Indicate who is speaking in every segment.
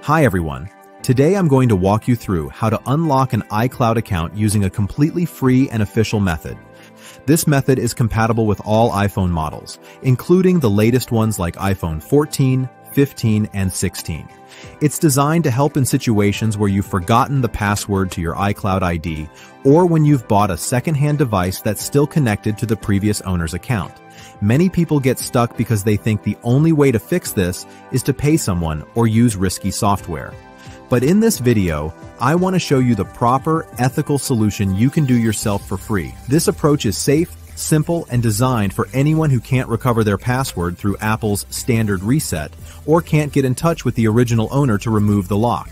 Speaker 1: Hi everyone. Today I'm going to walk you through how to unlock an iCloud account using a completely free and official method. This method is compatible with all iPhone models, including the latest ones like iPhone 14, 15, and 16. It's designed to help in situations where you've forgotten the password to your iCloud ID or when you've bought a second-hand device that's still connected to the previous owner's account. Many people get stuck because they think the only way to fix this is to pay someone or use risky software. But in this video, I want to show you the proper, ethical solution you can do yourself for free. This approach is safe, simple, and designed for anyone who can't recover their password through Apple's standard reset or can't get in touch with the original owner to remove the lock.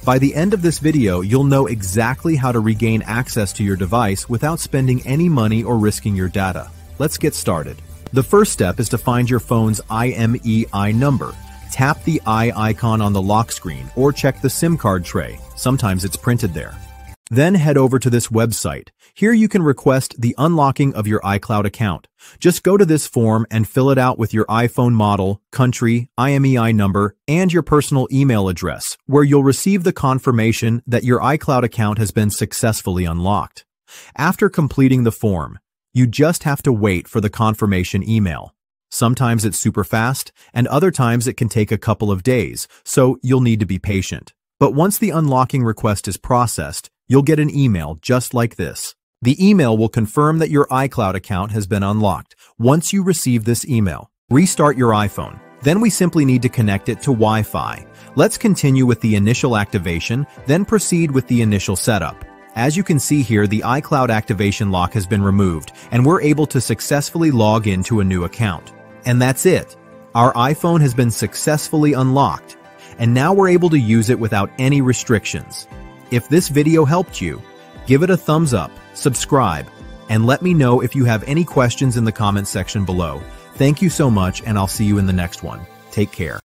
Speaker 1: By the end of this video, you'll know exactly how to regain access to your device without spending any money or risking your data. Let's get started. The first step is to find your phone's IMEI number. Tap the I icon on the lock screen or check the SIM card tray. Sometimes it's printed there. Then head over to this website. Here you can request the unlocking of your iCloud account. Just go to this form and fill it out with your iPhone model, country, IMEI number, and your personal email address, where you'll receive the confirmation that your iCloud account has been successfully unlocked. After completing the form, you just have to wait for the confirmation email. Sometimes it's super fast, and other times it can take a couple of days, so you'll need to be patient. But once the unlocking request is processed, you'll get an email just like this. The email will confirm that your iCloud account has been unlocked. Once you receive this email, restart your iPhone. Then we simply need to connect it to Wi-Fi. Let's continue with the initial activation, then proceed with the initial setup. As you can see here, the iCloud activation lock has been removed, and we're able to successfully log into a new account. And that's it. Our iPhone has been successfully unlocked, and now we're able to use it without any restrictions. If this video helped you, give it a thumbs up, subscribe, and let me know if you have any questions in the comment section below. Thank you so much, and I'll see you in the next one. Take care.